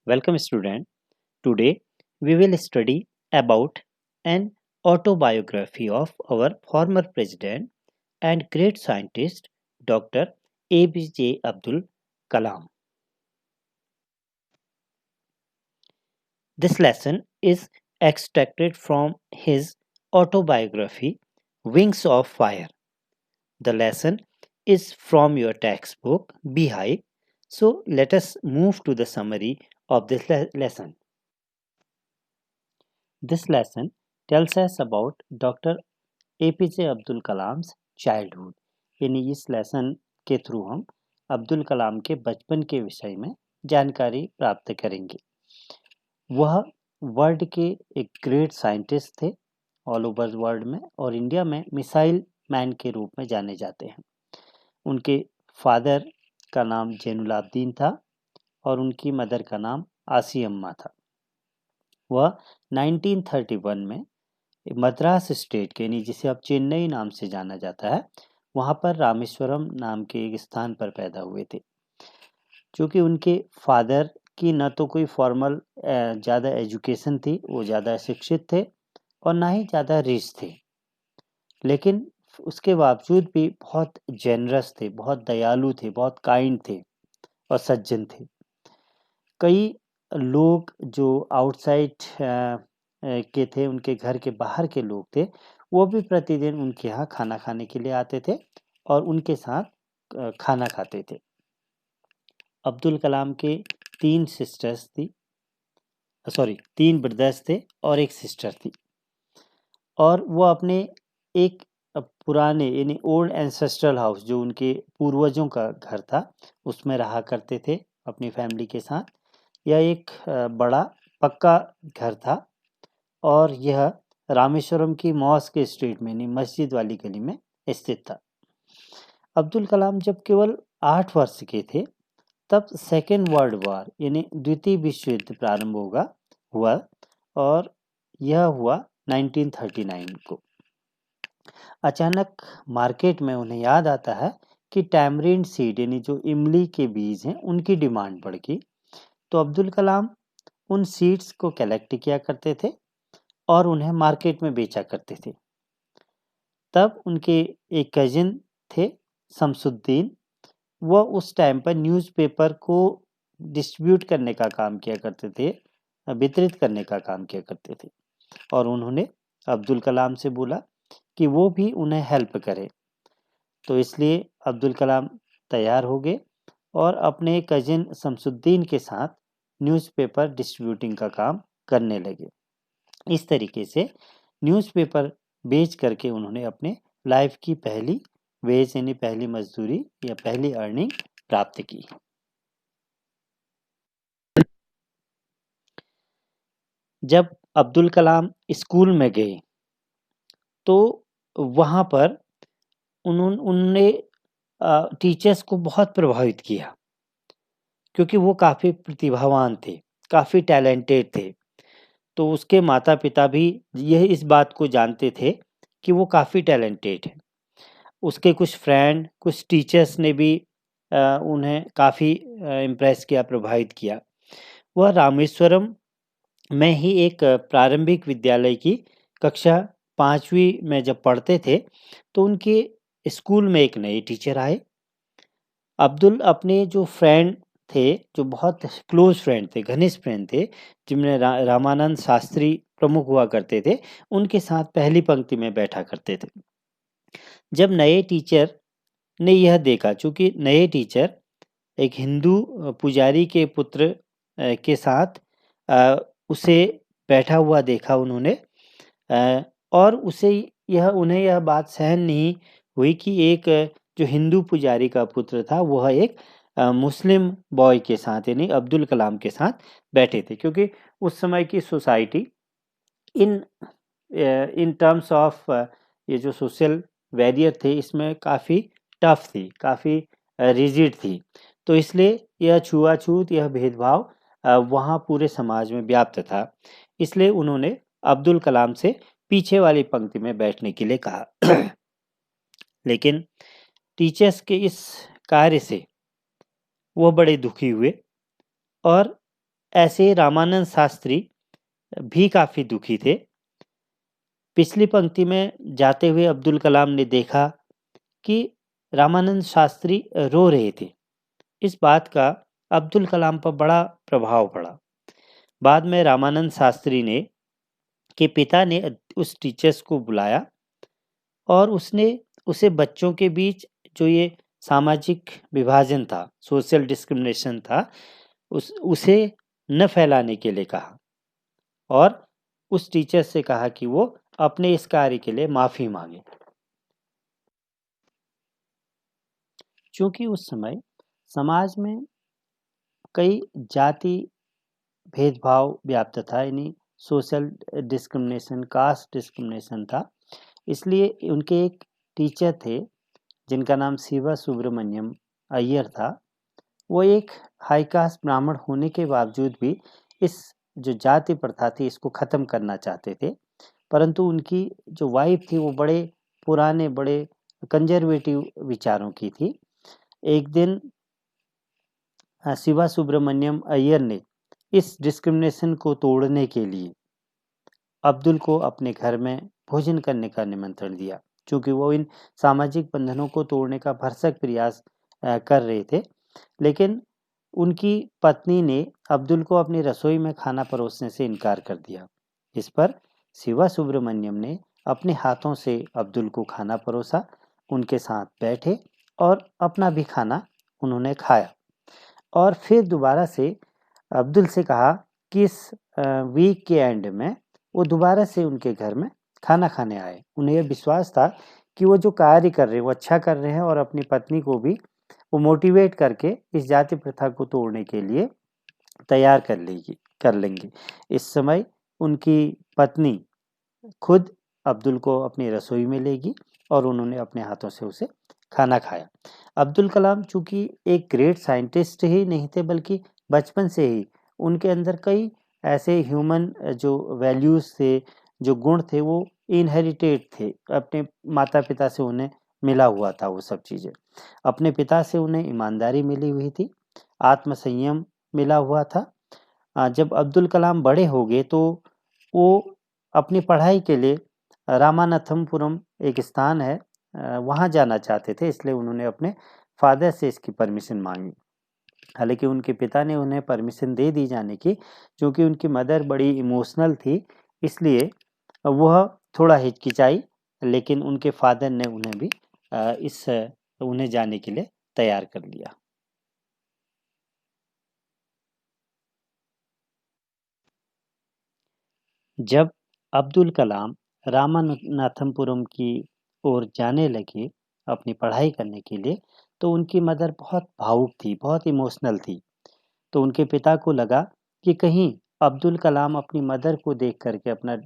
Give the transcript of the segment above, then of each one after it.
Welcome student. Today we will study about an autobiography of our former president and great scientist Dr. APJ Abdul Kalam. This lesson is extracted from his autobiography Wings of Fire. The lesson is from your textbook Beehive. So let us move to the summary of this lesson. This lesson tells us about Dr. APJ Abdul Kalam's childhood. यानी इस lesson के through हम अब्दुल कलाम के बचपन के विषय में जानकारी प्राप्त करेंगे। वह वर्ल्ड के एक ग्रेट साइंटिस्ट थे ऑल ओवर वर्ल्ड में, और इंडिया में मिसाइल मैन के रूप में जाने जाते हैं। उनके फादर का नाम जैनुलाब्दीन था और उनकी मदर का नाम आसी अम्मा था। वह 1931 में मद्रास स्टेट के, यानी जिसे अब चेन्नई नाम से जाना जाता है, वहाँ पर रामेश्वरम नाम के एक स्थान पर पैदा हुए थे। क्योंकि उनके फादर की न तो कोई फॉर्मल ज़्यादा एजुकेशन थी, वो ज़्यादा शिक्षित थे, और ना ही ज़्यादा रिच थे, लेकिन उसके बावजूद भी बहुत जेनरस थे, बहुत दयालु थे, बहुत काइंड थे और सज्जन थे। कई लोग जो आउटसाइड के थे, उनके घर के बाहर के लोग थे, वो भी प्रतिदिन उनके यहाँ खाना खाने के लिए आते थे और उनके साथ खाना खाते थे। अब्दुल कलाम के 3 सिस्टर्स थी, सॉरी 3 ब्रदर्स थे और एक सिस्टर थी, और वो अपने एक पुराने यानी ओल्ड एंसेस्ट्रल हाउस, जो उनके पूर्वजों का घर था, उसमें रहा करते थे अपनी फैमिली के साथ। यह एक बड़ा पक्का घर था और यह रामेश्वरम की मॉस्क स्ट्रीट में, यानी मस्जिद वाली गली में स्थित था। अब्दुल कलाम जब केवल 8 वर्ष के थे, तब सेकेंड वर्ल्ड वॉर यानी द्वितीय विश्व युद्ध प्रारंभ हुआ, और यह हुआ 1939 को। अचानक मार्केट में उन्हें याद आता है कि टैमरिंड सीड, यानी जो इमली के बीज हैं, उनकी डिमांड बढ़ गई। तो अब्दुल कलाम उन सीड्स को कलेक्ट किया करते थे और उन्हें मार्केट में बेचा करते थे। तब उनके एक कजिन थे शमसुद्दीन, वह उस टाइम पर न्यूज़पेपर को डिस्ट्रीब्यूट करने का काम किया करते थे, वितरित करने का काम किया करते थे, और उन्होंने अब्दुल कलाम से बोला कि वो भी उन्हें हेल्प करे। तो इसलिए अब्दुल कलाम तैयार हो गए और अपने कजिन शमसुद्दीन के साथ न्यूज़पेपर डिस्ट्रीब्यूटिंग का काम करने लगे। इस तरीके से न्यूज़पेपर बेच करके उन्होंने अपने लाइफ की पहली वेज, यानी पहली मजदूरी या पहली अर्निंग प्राप्त की। जब अब्दुल कलाम स्कूल में गए तो वहाँ पर उन्होंने टीचर्स को बहुत प्रभावित किया, क्योंकि वो काफ़ी प्रतिभावान थे, काफ़ी टैलेंटेड थे। तो उसके माता पिता भी यह इस बात को जानते थे कि वो काफ़ी टैलेंटेड है। उसके कुछ फ्रेंड, कुछ टीचर्स ने भी उन्हें काफ़ी इम्प्रेस किया, प्रभावित किया। वह रामेश्वरम में ही एक प्रारंभिक विद्यालय की कक्षा 5वीं में जब पढ़ते थे, तो उनके स्कूल में एक नए टीचर आए। अब्दुल अपने जो फ्रेंड थे, जो बहुत क्लोज फ्रेंड थे, घनिष्ठ फ्रेंड थे, जिनमें रामानंद शास्त्री प्रमुख हुआ करते थे, उनके साथ पहली पंक्ति में बैठा करते थे। जब नए टीचर ने यह देखा, चूँकि नए टीचर एक हिंदू पुजारी के पुत्र के साथ उसे बैठा हुआ देखा उन्होंने, और उन्हें यह बात सहन नहीं हुई कि एक जो हिंदू पुजारी का पुत्र था, वह एक मुस्लिम बॉय के साथ, यानी अब्दुल कलाम के साथ बैठे थे। क्योंकि उस समय की सोसाइटी इन टर्म्स ऑफ ये जो सोशल बैरियर थे, इसमें काफ़ी टफ थी, काफ़ी रिजिड थी। तो इसलिए यह छुआछूत, यह भेदभाव वहाँ पूरे समाज में व्याप्त था। इसलिए उन्होंने अब्दुल कलाम से पीछे वाली पंक्ति में बैठने के लिए कहा। लेकिन टीचर्स के इस कार्य से वो बड़े दुखी हुए और ऐसे रामानंद शास्त्री भी काफ़ी दुखी थे। पिछली पंक्ति में जाते हुए अब्दुल कलाम ने देखा कि रामानंद शास्त्री रो रहे थे। इस बात का अब्दुल कलाम पर बड़ा प्रभाव पड़ा। बाद में रामानंद शास्त्री ने के पिता ने उस टीचर्स को बुलाया और उसने उसे बच्चों के बीच जो ये सामाजिक विभाजन था, सोशल डिस्क्रिमिनेशन था, उसे न फैलाने के लिए कहा और उस टीचर से कहा कि वो अपने इस कार्य के लिए माफ़ी मांगे। चूँकि उस समय समाज में कई जाति भेदभाव व्याप्त था, यानी सोशल डिस्क्रिमिनेशन, कास्ट डिस्क्रिमिनेशन था। इसलिए उनके एक टीचर थे जिनका नाम शिवा सुब्रमण्यम अय्यर था। वो एक हाई कास्ट ब्राह्मण होने के बावजूद भी इस जो जाति प्रथा थी इसको ख़त्म करना चाहते थे, परंतु उनकी जो वाइफ थी वो बड़े पुराने, बड़े कंजर्वेटिव विचारों की थी। एक दिन शिवा सुब्रमण्यम अय्यर ने इस डिस्क्रिमिनेशन को तोड़ने के लिए अब्दुल को अपने घर में भोजन करने का निमंत्रण दिया, क्योंकि वो इन सामाजिक बंधनों को तोड़ने का भरसक प्रयास कर रहे थे। लेकिन उनकी पत्नी ने अब्दुल को अपनी रसोई में खाना परोसने से इनकार कर दिया। इस पर शिवा सुब्रमण्यम ने अपने हाथों से अब्दुल को खाना परोसा, उनके साथ बैठे और अपना भी खाना उन्होंने खाया और फिर दोबारा से अब्दुल से कहा कि इस वीक के एंड में वो दोबारा से उनके घर में खाना खाने आए। उन्हें यह विश्वास था कि वो जो कार्य कर रहे हैं वो अच्छा कर रहे हैं और अपनी पत्नी को भी वो मोटिवेट करके इस जाति प्रथा को तोड़ने के लिए तैयार कर लेंगे। इस समय उनकी पत्नी खुद अब्दुल को अपनी रसोई में लेगी और उन्होंने अपने हाथों से उसे खाना खाया। अब्दुल कलाम चूँकि एक ग्रेट साइंटिस्ट ही नहीं थे, बल्कि बचपन से ही उनके अंदर कई ऐसे ह्यूमन जो वैल्यूज़ थे, जो गुण थे, वो इनहेरिटेड थे। अपने माता पिता से उन्हें मिला हुआ था वो सब चीज़ें। अपने पिता से उन्हें ईमानदारी मिली हुई थी, आत्मसंयम मिला हुआ था। जब अब्दुल कलाम बड़े हो गए तो वो अपनी पढ़ाई के लिए रामानाथपुरम एक स्थान है, वहाँ जाना चाहते थे, इसलिए उन्होंने अपने फादर से इसकी परमिशन मांगी। हालांकि उनके पिता ने उन्हें परमिशन दे दी जाने की, क्योंकि उनकी मदर बड़ी इमोशनल थी, इसलिए वह थोड़ा हिचकिचाई, लेकिन उनके फादर ने उन्हें भी उन्हें जाने के लिए तैयार कर लिया। जब अब्दुल कलाम रामानाथपुरम की ओर जाने लगे अपनी पढ़ाई करने के लिए, तो उनकी मदर बहुत भावुक थी, बहुत इमोशनल थी। तो उनके पिता को लगा कि कहीं अब्दुल कलाम अपनी मदर को देख करके अपना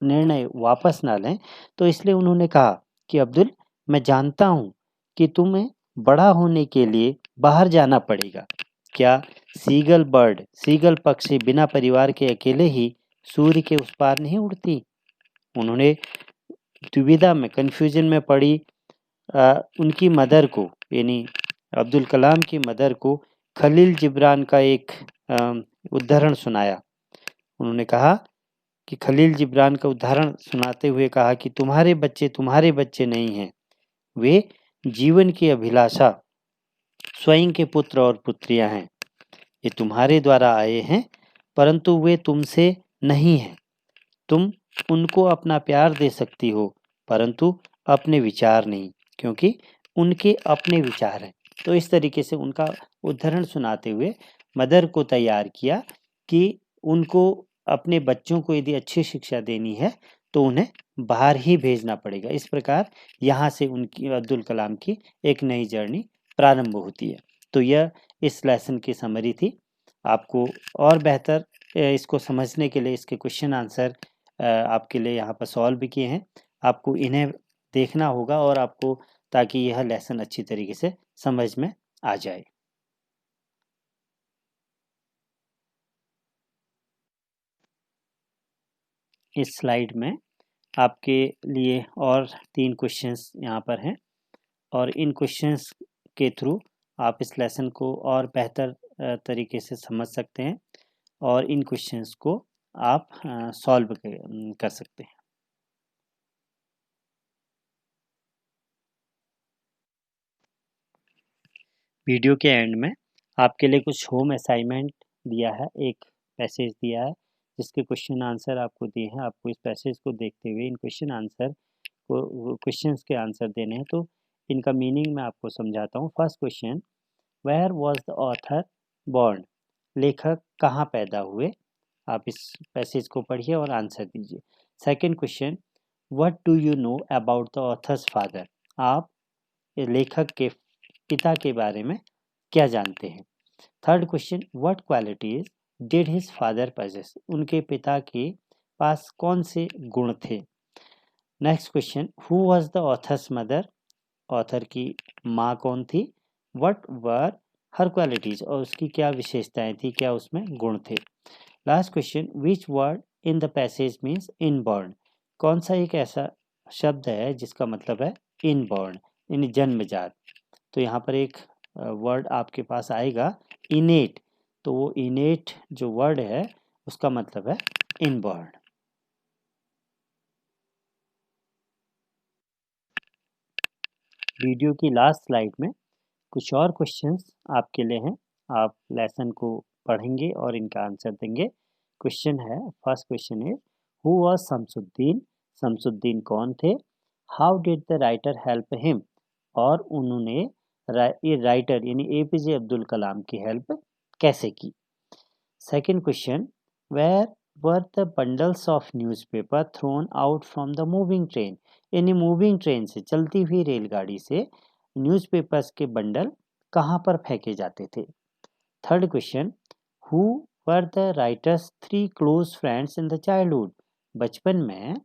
निर्णय वापस ना लें, तो इसलिए उन्होंने कहा कि अब्दुल, मैं जानता हूँ कि तुम्हें बड़ा होने के लिए बाहर जाना पड़ेगा। क्या सीगल पक्षी बिना परिवार के अकेले ही सूर्य के उस पार नहीं उड़ती? उन्होंने दुविधा में, कंफ्यूजन में पड़ी उनकी मदर को, यानी अब्दुल कलाम की मदर को खलील जिब्रान का एक उदाहरण सुनाया। उन्होंने कहा कि खलील जिब्रान का उदाहरण सुनाते हुए कहा कि तुम्हारे बच्चे नहीं हैं, वे जीवन की अभिलाषा स्वयं के पुत्र और पुत्रियां हैं। ये तुम्हारे द्वारा आए हैं, परंतु वे तुमसे नहीं हैं। तुम उनको अपना प्यार दे सकती हो, परंतु अपने विचार नहीं, क्योंकि उनके अपने विचार हैं। तो इस तरीके से उनका उदाहरण सुनाते हुए मदर को तैयार किया कि उनको अपने बच्चों को यदि अच्छी शिक्षा देनी है तो उन्हें बाहर ही भेजना पड़ेगा। इस प्रकार यहाँ से उनकी, अब्दुल कलाम की एक नई जर्नी प्रारंभ होती है। तो यह इस लेसन की समरी थी। आपको और बेहतर इसको समझने के लिए इसके क्वेश्चन आंसर आपके लिए यहाँ पर सॉल्व भी किए हैं। आपको इन्हें देखना होगा और आपको, ताकि यह लेसन अच्छी तरीके से समझ में आ जाए। इस स्लाइड में आपके लिए और 3 क्वेश्चंस यहाँ पर हैं और इन क्वेश्चंस के थ्रू आप इस लेसन को और बेहतर तरीके से समझ सकते हैं। और इन क्वेश्चंस को आप सॉल्व कर सकते हैं। वीडियो के एंड में आपके लिए कुछ होम असाइनमेंट दिया है, एक पैसेज दिया है जिसके क्वेश्चन आंसर आपको दिए हैं। आपको इस पैसेज को देखते हुए इन क्वेश्चंस के आंसर देने हैं। तो इनका मीनिंग मैं आपको समझाता हूँ। First question, where was the author born? लेखक कहाँ पैदा हुए? आप इस पैसेज को पढ़िए और आंसर दीजिए। Second question, what do you know about the author's father? आप लेखक के पिता के बारे में क्या जानते हैं? Third question, what qualities did his father possess? उनके पिता के पास कौन से गुण थे? Next question, who was the author's mother? Author की माँ कौन थी? What were her qualities? और उसकी क्या विशेषताएं थी, क्या उसमें गुण थे? Last question, which word in the passage means inborn? कौन सा एक ऐसा शब्द है जिसका मतलब है इनबॉर्न, यानी जन्मजात? तो यहाँ पर एक वर्ड आपके पास आएगा इनेट। तो वो इनेट जो वर्ड है उसका मतलब है इनबॉर्न। वीडियो की लास्ट स्लाइड में कुछ और क्वेश्चंस आपके लिए हैं। आप लेसन को पढ़ेंगे और इनका आंसर देंगे। क्वेश्चन है, फर्स्ट क्वेश्चन है, हु वाज शमसुद्दीन? शमसुद्दीन कौन थे? How did the writer help him? और उन्होंने ये राइटर यानी एपीजे अब्दुल कलाम की हेल्प कैसे की? Second question, where were the bundles of newspaper thrown out from the moving train? यानी मूविंग ट्रेन से, चलती हुई रेलगाड़ी से न्यूज़पेपर्स के बंडल कहाँ पर फेंके जाते थे? Third question, who were the writers three close friends in the childhood? बचपन में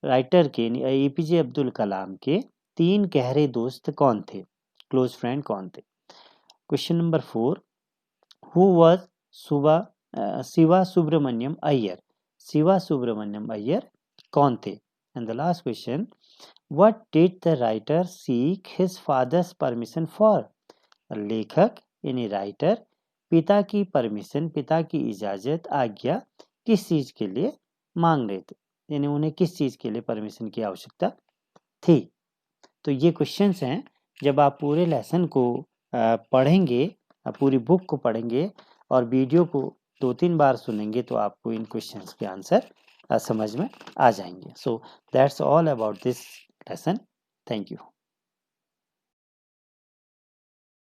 राइटर के एपीजे अब्दुल कलाम के तीन गहरे दोस्त कौन थे? क्लोज फ्रेंड कौन थे? Question number 4, who was Shiva Subramaniam Iyer? Shiva Subramaniam Iyer कौन थे? And the last question, what did the writer seek his father's permission for? लेखक यानी राइटर पिता की परमिशन, पिता की इजाजत, आज्ञा किस चीज के लिए मांग रहे थे? यानी उन्हें किस चीज के लिए परमिशन की आवश्यकता थी? तो ये क्वेश्चंस हैं। जब आप पूरे लेसन को पढ़ेंगे, पूरी बुक को पढ़ेंगे और वीडियो को 2-3 बार सुनेंगे तो आपको इन क्वेश्चंस के आंसर समझ में आ जाएंगे। So that's all about this lesson. Thank you.